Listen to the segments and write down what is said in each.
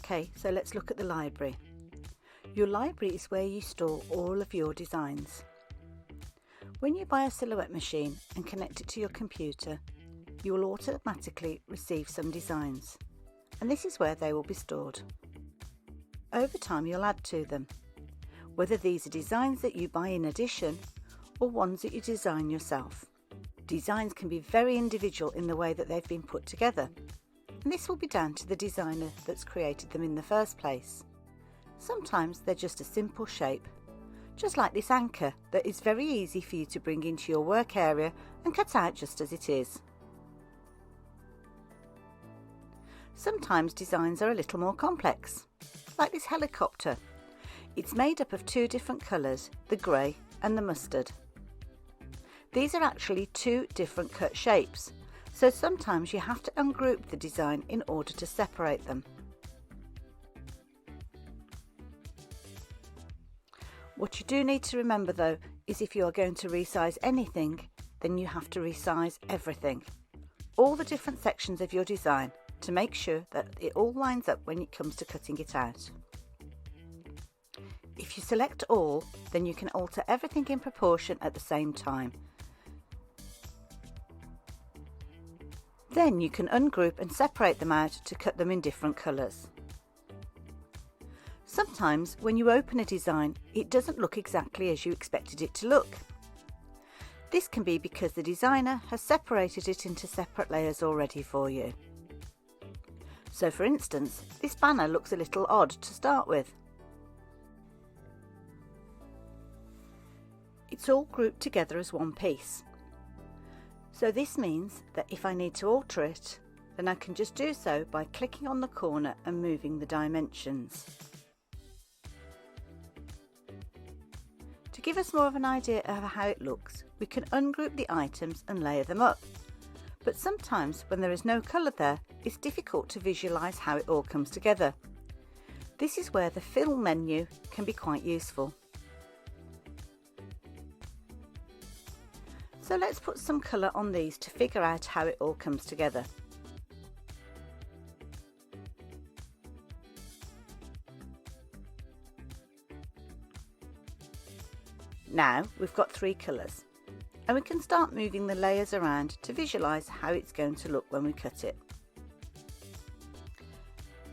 Okay, so let's look at the library. Your library is where you store all of your designs. When you buy a Silhouette machine and connect it to your computer, you will automatically receive some designs, and this is where they will be stored. Over time you'll add to them, whether these are designs that you buy in addition or ones that you design yourself. Designs can be very individual in the way that they've been put together, and this will be down to the designer that's created them in the first place. Sometimes they're just a simple shape, just like this anchor that is very easy for you to bring into your work area and cut out just as it is. Sometimes designs are a little more complex, like this helicopter. It's made up of two different colours, the grey and the mustard. These are actually two different cut shapes, so sometimes you have to ungroup the design in order to separate them. What you do need to remember though is if you are going to resize anything, then you have to resize everything, all the different sections of your design, to make sure that it all lines up when it comes to cutting it out. If you select all, then you can alter everything in proportion at the same time. Then you can ungroup and separate them out to cut them in different colours. Sometimes when you open a design, it doesn't look exactly as you expected it to look. This can be because the designer has separated it into separate layers already for you. So for instance, this banner looks a little odd to start with. It's all grouped together as one piece. So this means that if I need to alter it, then I can just do so by clicking on the corner and moving the dimensions. To give us more of an idea of how it looks, we can ungroup the items and layer them up. But sometimes when there is no colour there, it's difficult to visualise how it all comes together. This is where the fill menu can be quite useful. So let's put some colour on these to figure out how it all comes together. Now we've got three colours, and we can start moving the layers around to visualise how it's going to look when we cut it.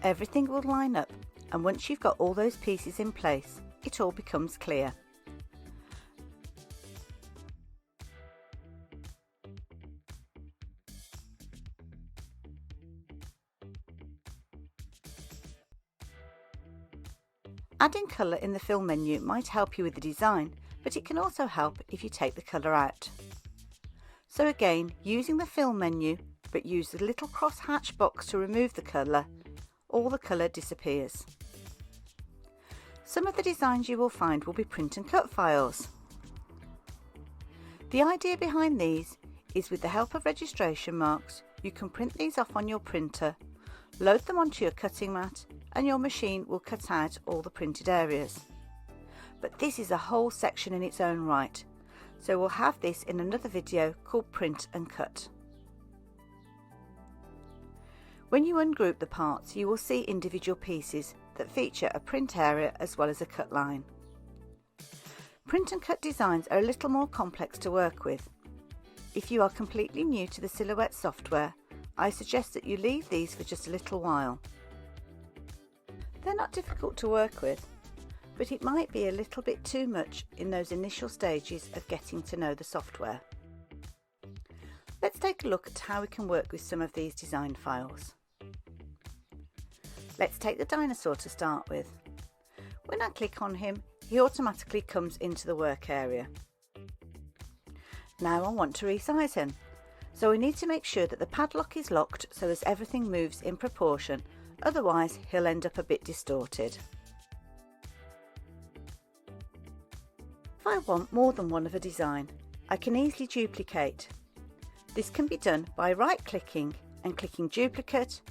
Everything will line up, and once you've got all those pieces in place, it all becomes clear. Adding colour in the fill menu might help you with the design, but it can also help if you take the colour out. So again, using the fill menu, but use the little cross hatch box to remove the colour, all the colour disappears. Some of the designs you will find will be print and cut files. The idea behind these is with the help of registration marks, you can print these off on your printer, load them onto your cutting mat, and your machine will cut out all the printed areas. But this is a whole section in its own right, so we'll have this in another video called Print and Cut. When you ungroup the parts, you will see individual pieces that feature a print area as well as a cut line. Print and cut designs are a little more complex to work with. If you are completely new to the Silhouette software, I suggest that you leave these for just a little while. They're not difficult to work with, but it might be a little bit too much in those initial stages of getting to know the software. Let's take a look at how we can work with some of these design files. Let's take the dinosaur to start with. When I click on him, he automatically comes into the work area. Now I want to resize him, so we need to make sure that the padlock is locked so as everything moves in proportion, otherwise he'll end up a bit distorted. If I want more than one of a design, I can easily duplicate. This can be done by right-clicking and clicking duplicate,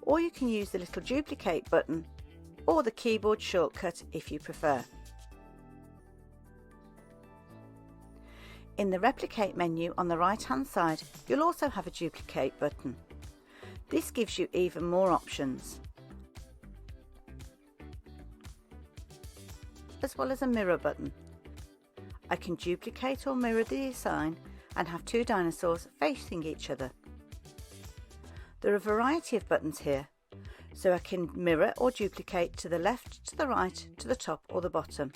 or you can use the little duplicate button or the keyboard shortcut if you prefer. In the replicate menu on the right hand side, you'll also have a duplicate button. This gives you even more options. as well as a mirror button. I can duplicate or mirror the design and have two dinosaurs facing each other. There are a variety of buttons here, so I can mirror or duplicate to the left, to the right, to the top or the bottom.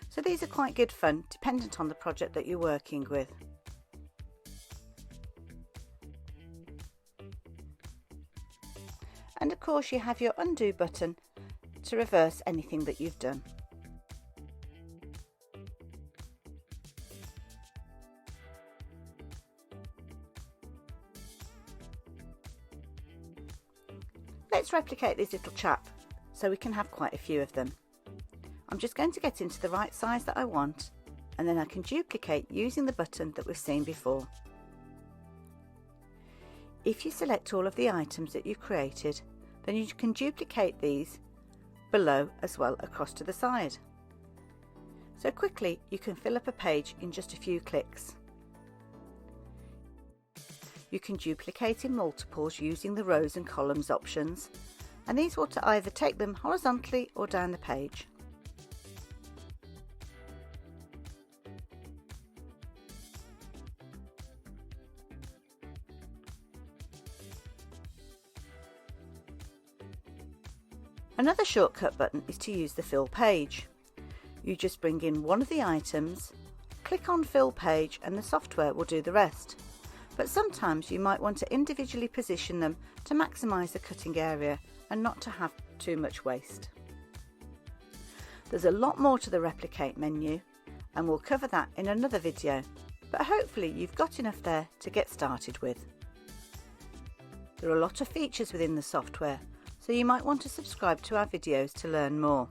So these are quite good fun, dependent on the project that you're working with. And of course you have your undo button to reverse anything that you've done. Let's replicate this little chap so we can have quite a few of them. I'm just going to get into the right size that I want, and then I can duplicate using the button that we've seen before. If you select all of the items that you've created, then you can duplicate these below as well across to the side. So quickly you can fill up a page in just a few clicks. You can duplicate in multiples using the rows and columns options, and these will either take them horizontally or down the page. Another shortcut button is to use the fill page. You just bring in one of the items, click on fill page, and the software will do the rest. But sometimes you might want to individually position them to maximise the cutting area and not to have too much waste. There's a lot more to the replicate menu, and we'll cover that in another video, but hopefully you've got enough there to get started with. There are a lot of features within the software, so you might want to subscribe to our videos to learn more.